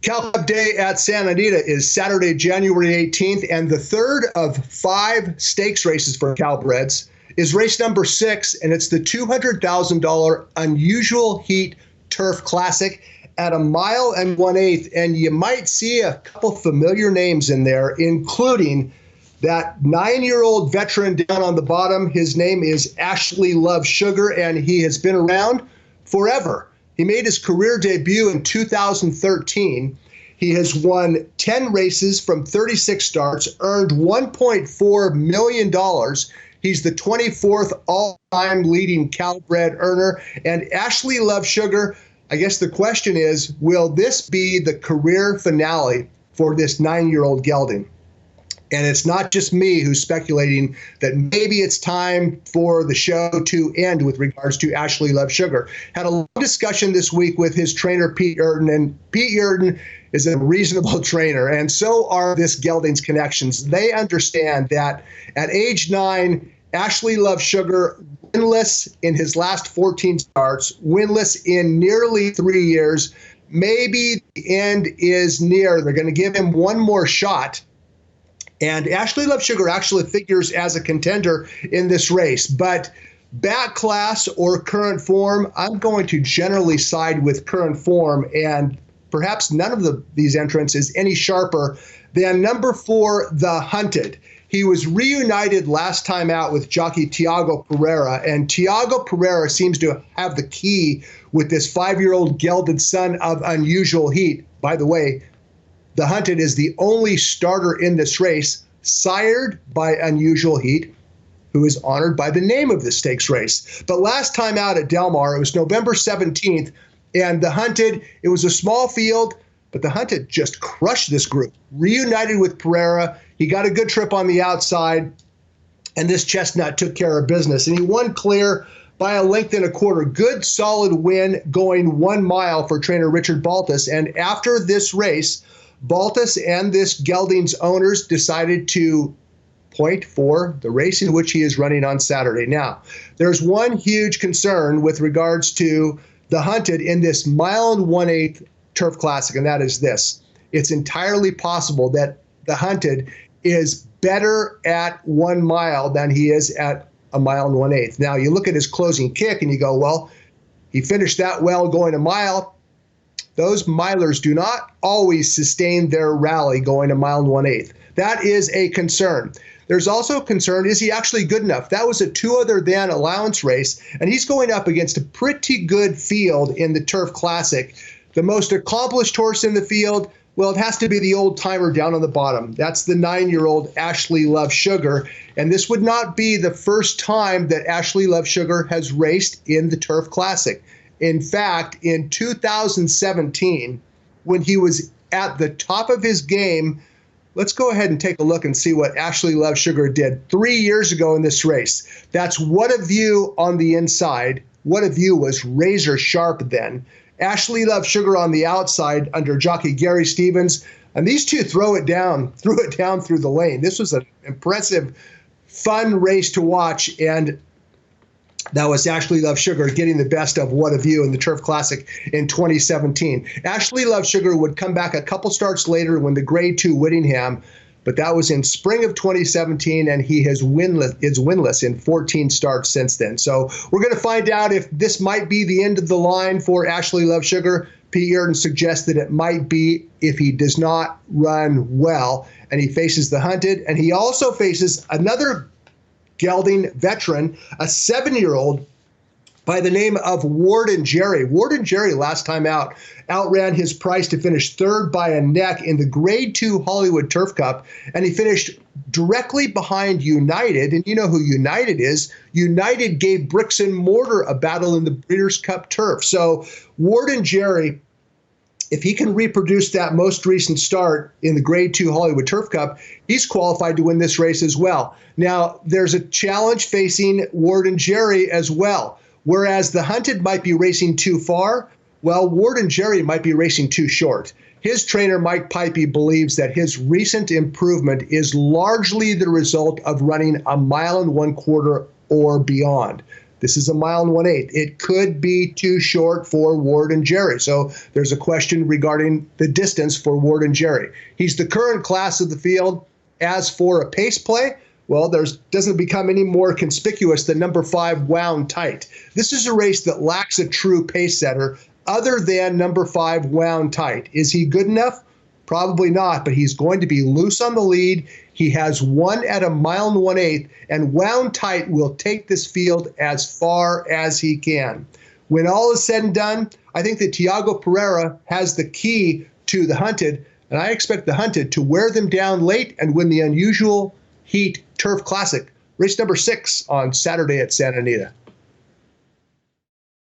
Cow Cub Day at Santa Anita is Saturday, January 18th, and the third of 5 stakes races for Cowbreds is race number 6, and it's the $200,000 Unusual Heat Turf Classic at 1 mile and 1/8. And you might see a couple familiar names in there, including that 9-year-old veteran down on the bottom. His name is Ashley Love Sugar, and he has been around forever. He made his career debut in 2013. He has won 10 races from 36 starts, earned $1.4 million. He's the 24th all-time leading Cowbred earner. And Ashley Love Sugar, I guess the question is, will this be the career finale for this 9-year-old gelding? And it's not just me who's speculating that maybe it's time for the show to end with regards to Ashley Love Sugar. Had a long discussion this week with his trainer, Pete Urton, and Pete Urton is a reasonable trainer, and so are this gelding's connections. They understand that at age 9, Ashley Love Sugar, winless in his last 14 starts, winless in nearly 3 years, maybe the end is near. They're going to give him one more shot. And Ashley Love Sugar actually figures as a contender in this race. But back class or current form, I'm going to generally side with current form. And perhaps none of these entrants is any sharper than number 4, The Hunted. He was reunited last time out with jockey Tiago Pereira. And Tiago Pereira seems to have the key with this 5-year-old gelded son of Unusual Heat. By the way, The Hunted is the only starter in this race sired by Unusual Heat, who is honored by the name of the stakes race. But last time out at Del Mar, it was November 17th, and The Hunted, it was a small field, but The Hunted just crushed this group. Reunited with Pereira, he got a good trip on the outside, and this chestnut took care of business. And he won clear by 1.25 lengths. Good, solid win going 1 mile for trainer Richard Baltus. And after this race, Baltus and this gelding's owners decided to point for the race in which he is running on Saturday. Now, there's one huge concern with regards to The Hunted in this 1 mile and 1/8 Turf Classic, and that is this. It's entirely possible that The Hunted is better at 1 mile than he is at 1 mile and 1/8. Now, you look at his closing kick and you go, well, he finished that well going a mile. Those milers do not always sustain their rally going 1 mile and 1/8. That is a concern. There's also a concern, is he actually good enough? That was a 2 other than allowance race, and he's going up against a pretty good field in the Turf Classic. The most accomplished horse in the field, well, it has to be the old-timer down on the bottom. That's the 9-year-old Ashley Love Sugar, and this would not be the first time that Ashley Love Sugar has raced in the Turf Classic. In fact, in 2017, when he was at the top of his game, let's go ahead and take a look and see what Ashley Love Sugar did 3 years ago in this race. That's What a View on the inside. What a View was razor sharp then. Ashley Love Sugar on the outside under jockey Gary Stevens. And these two threw it down through the lane. This was an impressive, fun race to watch. And that was Ashley Love Sugar getting the best of What a View in the Turf Classic in 2017. Ashley Love Sugar would come back a couple starts later when the Grade 2 Whittingham, but that was in spring of 2017, and he is winless in 14 starts since then. So we're going to find out if this might be the end of the line for Ashley Love Sugar. Pete Urton suggests that it might be if he does not run well, and he faces The Hunted, and he also faces another gelding veteran, a 7-year-old by the name of Warden Jerry. Warden Jerry last time out outran his price to finish 3rd by a neck in the Grade 2 Hollywood Turf Cup, and he finished directly behind United. And you know who United is. United gave Bricks and Mortar a battle in the Breeders' Cup Turf. So Warden Jerry, if he can reproduce that most recent start in the Grade 2 Hollywood Turf Cup, he's qualified to win this race as well. Now, there's a challenge facing Warden Jerry as well. Whereas The Hunted might be racing too far, well, Warden Jerry might be racing too short. His trainer, Mike Pipey, believes that his recent improvement is largely the result of running 1.25 miles or beyond. This is a mile and 1/8. It could be too short for Ward and Jerry. So there's a question regarding the distance for Ward and Jerry. He's the current class of the field. As for a pace play, well, doesn't become any more conspicuous than number 5, Wound Tight. This is a race that lacks a true pace setter other than number 5, Wound Tight. Is he good enough? Probably not, but he's going to be loose on the lead. He has won at a mile and 1/8, and Wound Tight will take this field as far as he can. When all is said and done, I think that Tiago Pereira has the key to the Hunted, and I expect the Hunted to wear them down late and win the Unusual Heat Turf Classic, race number 6 on Saturday at Santa Anita.